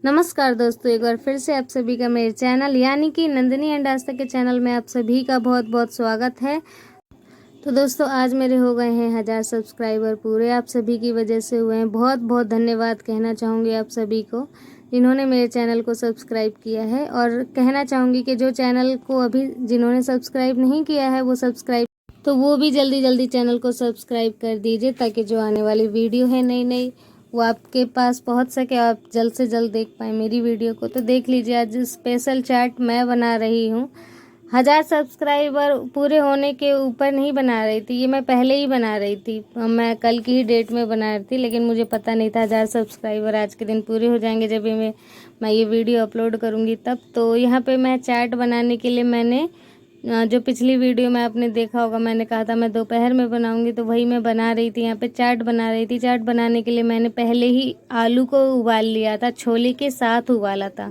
नमस्कार दोस्तों, एक बार फिर से आप सभी का मेरे चैनल यानी कि नंदिनी एंड आस्था के चैनल में आप सभी का बहुत बहुत स्वागत है। तो दोस्तों, आज मेरे हो गए हैं 1000 सब्सक्राइबर पूरे। आप सभी की वजह से हुए हैं। बहुत बहुत धन्यवाद कहना चाहूँगी आप सभी को जिन्होंने मेरे चैनल को सब्सक्राइब किया है, और कहना चाहूँगी कि जो चैनल को अभी जिन्होंने सब्सक्राइब नहीं किया है वो सब्सक्राइब, तो वो भी जल्दी जल्दी चैनल को सब्सक्राइब कर दीजिए, ताकि जो आने वाली वीडियो है नई नई वो आपके पास पहुंच सके, आप जल्द से जल्द देख पाएँ मेरी वीडियो को। तो देख लीजिए, आज स्पेशल चाट मैं बना रही हूँ। 1000 सब्सक्राइबर पूरे होने के ऊपर नहीं बना रही थी, ये मैं पहले ही बना रही थी। मैं कल की ही डेट में बना रही थी, लेकिन मुझे पता नहीं था 1000 सब्सक्राइबर आज के दिन पूरे हो जाएंगे जब मैं ये वीडियो अपलोड करूँगी तब। तो यहाँ पे मैं चाट बनाने के लिए मैंने जो पिछली वीडियो में आपने देखा होगा, मैंने कहा था मैं दोपहर में बनाऊंगी, तो वही मैं बना रही थी। यहाँ पे चाट बना रही थी। चाट बनाने के लिए मैंने पहले ही आलू को उबाल लिया था, छोले के साथ उबाला था।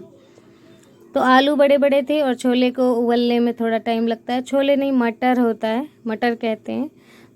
तो आलू बड़े बड़े थे और छोले को उबलने में थोड़ा टाइम लगता है। छोले नहीं, मटर होता है, मटर कहते हैं।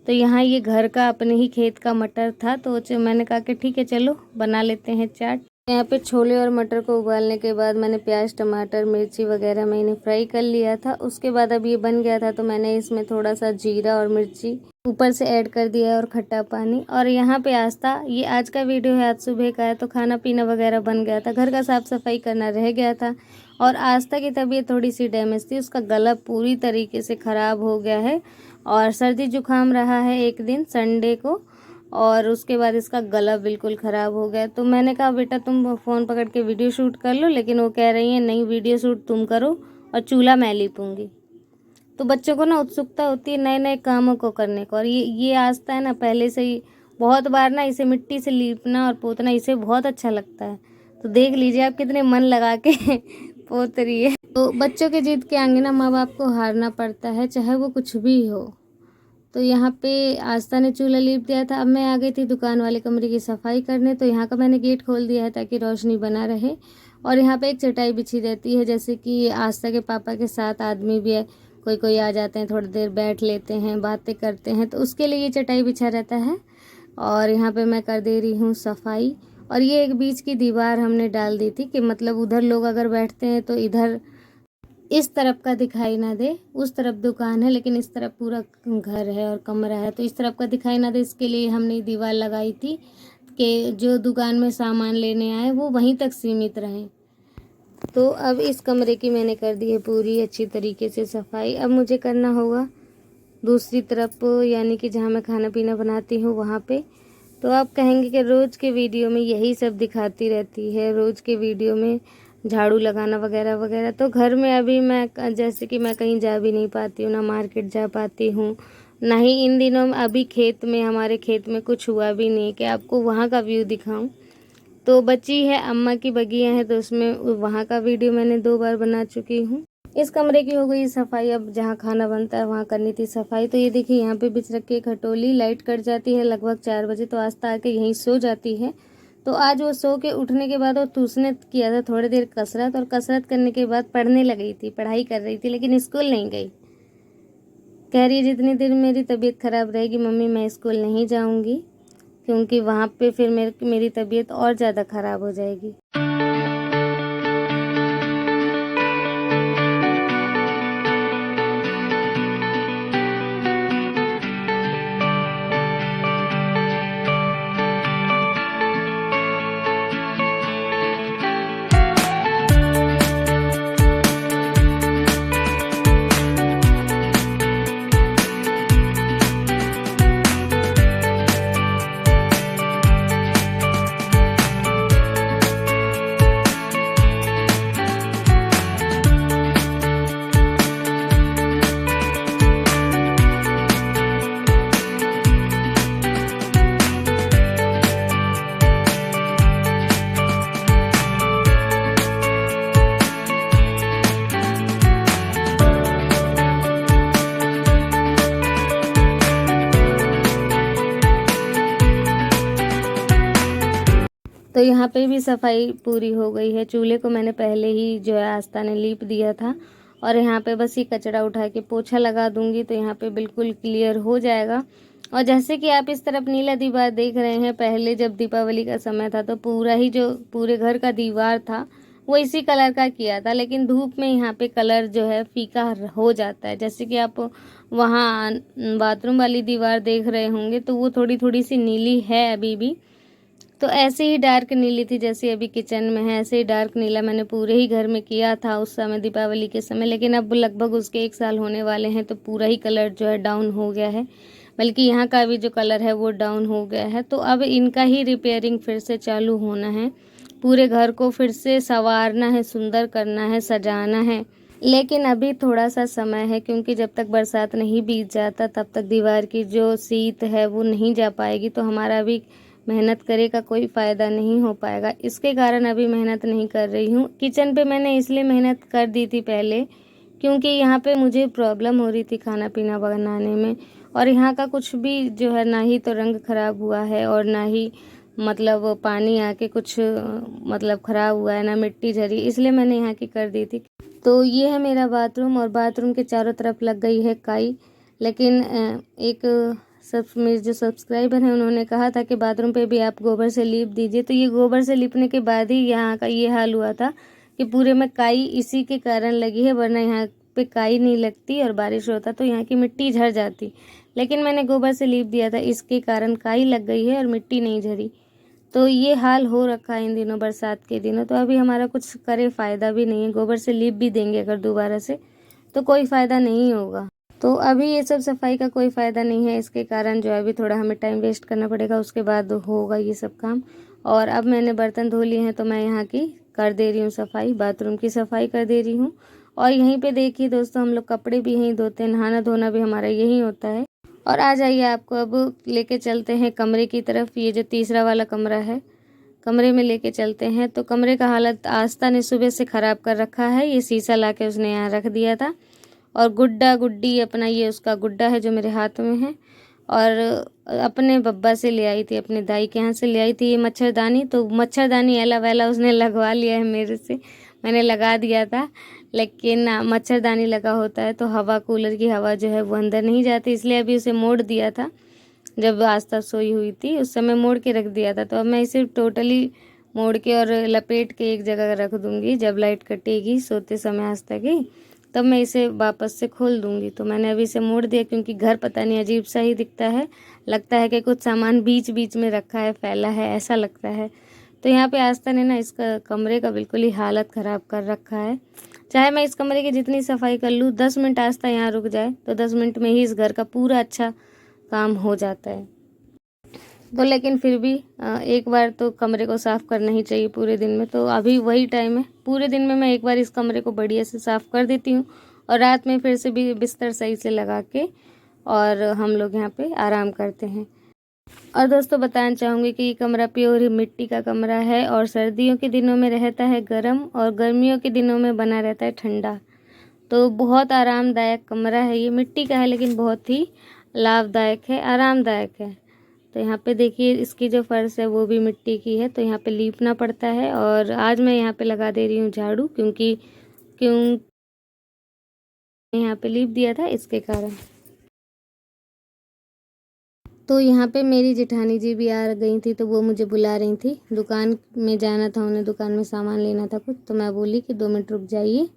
तो यहाँ ये घर का अपने ही खेत का मटर था, तो मैंने कहा कि ठीक है चलो बना लेते हैं चाट। यहाँ पे छोले और मटर को उबालने के बाद मैंने प्याज, टमाटर, मिर्ची वगैरह मैंने फ्राई कर लिया था। उसके बाद अब ये बन गया था, तो मैंने इसमें थोड़ा सा जीरा और मिर्ची ऊपर से ऐड कर दिया और खट्टा पानी। और यहाँ पे आस्था, ये आज का वीडियो है, आज सुबह का है, तो खाना पीना वगैरह बन गया था। घर का साफ सफाई करना रह गया था। और आस्था की तबीयत थोड़ी सी डैमेज थी, उसका गला पूरी तरीके से ख़राब हो गया है और सर्दी जुकाम रहा है एक दिन संडे को, और उसके बाद इसका गला बिल्कुल ख़राब हो गया। तो मैंने कहा बेटा तुम फ़ोन पकड़ के वीडियो शूट कर लो, लेकिन वो कह रही हैं नहीं, वीडियो शूट तुम करो और चूल्हा मैं लीपूंगी। तो बच्चों को ना उत्सुकता होती है नए नए कामों को करने को, और ये आस्था है ना, पहले से ही बहुत बार ना इसे मिट्टी से लीपना और पोतना इसे बहुत अच्छा लगता है। तो देख लीजिए आप कितने मन लगा के पोत रही है। तो बच्चों के जिद के आगे ना माँ बाप को हारना पड़ता है, चाहे वो कुछ भी हो। तो यहाँ पे आस्था ने चूल्हा लीप दिया था। अब मैं आ गई थी दुकान वाले कमरे की सफाई करने। तो यहाँ का मैंने गेट खोल दिया है ताकि रोशनी बना रहे। और यहाँ पे एक चटाई बिछी रहती है, जैसे कि आस्था के पापा के साथ आदमी भी है, कोई कोई आ जाते हैं, थोड़ी देर बैठ लेते हैं, बातें करते हैं, तो उसके लिए ये चटाई बिछा रहता है। और यहाँ पे मैं कर दे रही हूँ सफाई। और ये एक बीच की दीवार हमने डाल दी थी कि मतलब उधर लोग अगर बैठते हैं तो इधर इस तरफ का दिखाई ना दे। उस तरफ दुकान है लेकिन इस तरफ पूरा घर है और कमरा है, तो इस तरफ का दिखाई ना दे, इसके लिए हमने दीवार लगाई थी कि जो दुकान में सामान लेने आए वो वहीं तक सीमित रहें। तो अब इस कमरे की मैंने कर दी है पूरी अच्छी तरीके से सफाई। अब मुझे करना होगा दूसरी तरफ, यानी कि जहाँ मैं खाना पीना बनाती हूँ वहाँ पे। तो आप कहेंगे कि रोज़ के वीडियो में यही सब दिखाती रहती है, रोज़ के वीडियो में झाड़ू लगाना वगैरह वगैरह। तो घर में अभी मैं जैसे कि मैं कहीं जा भी नहीं पाती हूँ, ना मार्केट जा पाती हूँ, ना ही इन दिनों में अभी खेत में, हमारे खेत में कुछ हुआ भी नहीं कि आपको वहाँ का व्यू दिखाऊं। तो बची है अम्मा की बगिया है, तो उसमें वहाँ का वीडियो मैंने 2 बार बना चुकी हूँ। इस कमरे की हो गई सफाई। अब जहाँ खाना बनता है वहाँ करनी थी सफाई। तो ये देखिए यहाँ पे बिछ रखी है खटोली। लाइट कट जाती है लगभग 4 बजे, तो आस्था आके यहीं सो जाती है। तो आज वो सो के उठने के बाद और उसने किया था थोड़ी देर कसरत, और कसरत करने के बाद पढ़ने लगी थी, पढ़ाई कर रही थी, लेकिन स्कूल नहीं गई। कह रही है जितनी देर मेरी तबीयत ख़राब रहेगी मम्मी मैं स्कूल नहीं जाऊँगी, क्योंकि वहाँ पे फिर मेरी तबीयत और ज़्यादा ख़राब हो जाएगी। तो यहाँ पे भी सफाई पूरी हो गई है। चूल्हे को मैंने पहले ही जो है आस्था ने लीप दिया था, और यहाँ पे बस ये कचरा उठा के पोछा लगा दूंगी, तो यहाँ पे बिल्कुल क्लियर हो जाएगा। और जैसे कि आप इस तरफ नीला दीवार देख रहे हैं, पहले जब दीपावली का समय था तो पूरा ही जो पूरे घर का दीवार था वो इसी कलर का किया था, लेकिन धूप में यहाँ पे कलर जो है फीका हो जाता है। जैसे कि आप वहाँ बाथरूम वाली दीवार देख रहे होंगे तो वो थोड़ी थोड़ी सी नीली है अभी भी। तो ऐसे ही डार्क नीली थी जैसे अभी किचन में है, ऐसे ही डार्क नीला मैंने पूरे ही घर में किया था उस समय दीपावली के समय। लेकिन अब लगभग उसके 1 साल होने वाले हैं तो पूरा ही कलर जो है डाउन हो गया है, बल्कि यहाँ का भी जो कलर है वो डाउन हो गया है। तो अब इनका ही रिपेयरिंग फिर से चालू होना है, पूरे घर को फिर से संवारना है, सुंदर करना है, सजाना है। लेकिन अभी थोड़ा सा समय है, क्योंकि जब तक बरसात नहीं बीत जाता तब तक दीवार की जो शीत है वो नहीं जा पाएगी, तो हमारा भी मेहनत करे का कोई फ़ायदा नहीं हो पाएगा। इसके कारण अभी मेहनत नहीं कर रही हूँ। किचन पे मैंने इसलिए मेहनत कर दी थी पहले, क्योंकि यहाँ पे मुझे प्रॉब्लम हो रही थी खाना पीना बनाने में, और यहाँ का कुछ भी जो है ना ही तो रंग ख़राब हुआ है और ना ही मतलब पानी आके कुछ मतलब ख़राब हुआ है, ना मिट्टी झरी, इसलिए मैंने यहाँ की कर दी थी। तो ये है मेरा बाथरूम, और बाथरूम के चारों तरफ लग गई है काई। लेकिन एक सब मेरे जो सब्सक्राइबर हैं उन्होंने कहा था कि बाथरूम पे भी आप गोबर से लीप दीजिए, तो ये गोबर से लीपने के बाद ही यहाँ का ये हाल हुआ था कि पूरे में काई इसी के कारण लगी है, वरना यहाँ पे काई नहीं लगती और बारिश होता तो यहाँ की मिट्टी झड़ जाती। लेकिन मैंने गोबर से लीप दिया था, इसके कारण काई लग गई है और मिट्टी नहीं झरी। तो ये हाल हो रखा है इन दिनों बरसात के दिनों। तो अभी हमारा कुछ करे फ़ायदा भी नहीं है, गोबर से लीप भी देंगे अगर दोबारा से तो कोई फ़ायदा नहीं होगा। तो अभी ये सब सफाई का कोई फ़ायदा नहीं है, इसके कारण जो है अभी थोड़ा हमें टाइम वेस्ट करना पड़ेगा, उसके बाद होगा ये सब काम। और अब मैंने बर्तन धो लिए हैं तो मैं यहाँ की कर दे रही हूँ सफाई, बाथरूम की सफाई कर दे रही हूँ। और यहीं पे देखिए दोस्तों, हम लोग कपड़े भी यहीं धोते हैं, नहाना धोना भी हमारा यहीं होता है। और आ जाइए, आपको अब लेके चलते हैं कमरे की तरफ। ये जो तीसरा वाला कमरा है, कमरे में लेके चलते हैं। तो कमरे का हालत आस्था ने सुबह से ख़राब कर रखा है। ये शीशा लाके उसने यहाँ रख दिया था, और गुड्डा गुड्डी अपना, ये उसका गुड्डा है जो मेरे हाथ में है, और अपने बब्बा से ले आई थी, अपने दाई के यहाँ से ले आई थी ये मच्छरदानी। तो मच्छरदानी एला वैला उसने लगवा लिया है मेरे से, मैंने लगा दिया था, लेकिन मच्छरदानी लगा होता है तो हवा, कूलर की हवा जो है वो अंदर नहीं जाती, इसलिए अभी उसे मोड़ दिया था। जब आस्था सोई हुई थी उस समय मोड़ के रख दिया था, तो अब मैं इसे टोटली मोड़ के और लपेट के एक जगह रख दूंगी। जब लाइट कटेगी सोते समय आस्था की, तब मैं इसे वापस से खोल दूंगी। तो मैंने अभी इसे मोड़ दिया, क्योंकि घर पता नहीं अजीब सा ही दिखता है, लगता है कि कुछ सामान बीच बीच में रखा है, फैला है, ऐसा लगता है। तो यहाँ पे आस्था ने ना इसका कमरे का बिल्कुल ही हालत ख़राब कर रखा है। चाहे मैं इस कमरे की जितनी सफाई कर लूँ, 10 मिनट आस्था यहाँ रुक जाए तो 10 मिनट में ही इस घर का पूरा अच्छा काम हो जाता है। तो लेकिन फिर भी एक बार तो कमरे को साफ़ करना ही चाहिए पूरे दिन में, तो अभी वही टाइम है। पूरे दिन में मैं एक बार इस कमरे को बढ़िया से साफ़ कर देती हूँ, और रात में फिर से भी बिस्तर सही से लगा के और हम लोग यहाँ पे आराम करते हैं। और दोस्तों बताना चाहूँगी कि ये कमरा प्योर ही मिट्टी का कमरा है, और सर्दियों के दिनों में रहता है गर्म, और गर्मियों के दिनों में बना रहता है ठंडा। तो बहुत आरामदायक कमरा है, ये मिट्टी का है लेकिन बहुत ही लाभदायक है, आरामदायक है। तो यहाँ पे देखिए इसकी जो फर्श है वो भी मिट्टी की है, तो यहाँ पे लीपना पड़ता है। और आज मैं यहाँ पे लगा दे रही हूँ झाड़ू, क्यों यहाँ पे लीप दिया था इसके कारण। तो यहाँ पे मेरी जेठानी जी भी आ गई थी, तो वो मुझे बुला रही थी, दुकान में जाना था उन्हें, दुकान में सामान लेना था कुछ। तो मैं बोली कि 2 मिनट रुक जाइए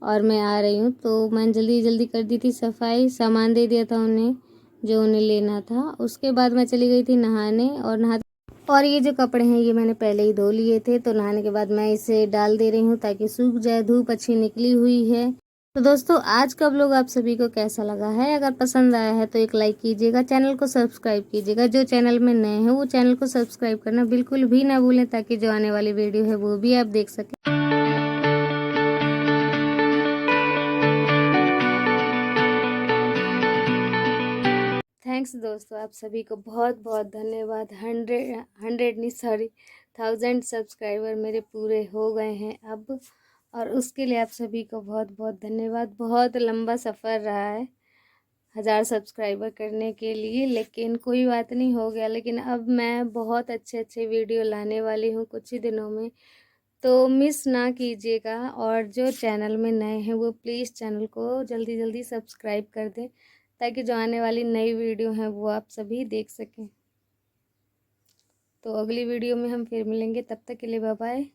और मैं आ रही हूँ। तो मैंने जल्दी जल्दी कर दी थी सफाई, सामान दे दिया था उन्हें जो उन्हें लेना था। उसके बाद मैं चली गई थी नहाने, और ये जो कपड़े हैं ये मैंने पहले ही धो लिए थे, तो नहाने के बाद मैं इसे डाल दे रही हूँ ताकि सूख जाए, धूप अच्छी निकली हुई है। तो दोस्तों आज का व्लॉग आप सभी को कैसा लगा है? अगर पसंद आया है तो एक लाइक कीजिएगा, चैनल को सब्सक्राइब कीजिएगा। जो चैनल में नए हैं वो चैनल को सब्सक्राइब करना बिल्कुल भी ना भूलें, ताकि जो आने वाली वीडियो है वो भी आप देख सकें। थैंक्स दोस्तों, आप सभी को बहुत बहुत धन्यवाद। 100 नहीं सॉरी 1000 सब्सक्राइबर मेरे पूरे हो गए हैं अब, और उसके लिए आप सभी को बहुत बहुत धन्यवाद। बहुत लंबा सफ़र रहा है 1000 सब्सक्राइबर करने के लिए, लेकिन कोई बात नहीं, हो गया। लेकिन अब मैं बहुत अच्छे अच्छे वीडियो लाने वाली हूँ कुछ ही दिनों में, तो मिस ना कीजिएगा। और जो चैनल में नए हैं वो प्लीज़ चैनल को जल्दी जल्दी सब्सक्राइब कर दें, ताकि जो आने वाली नई वीडियो हैं वो आप सभी देख सकें। तो अगली वीडियो में हम फिर मिलेंगे, तब तक के लिए बाय बाय।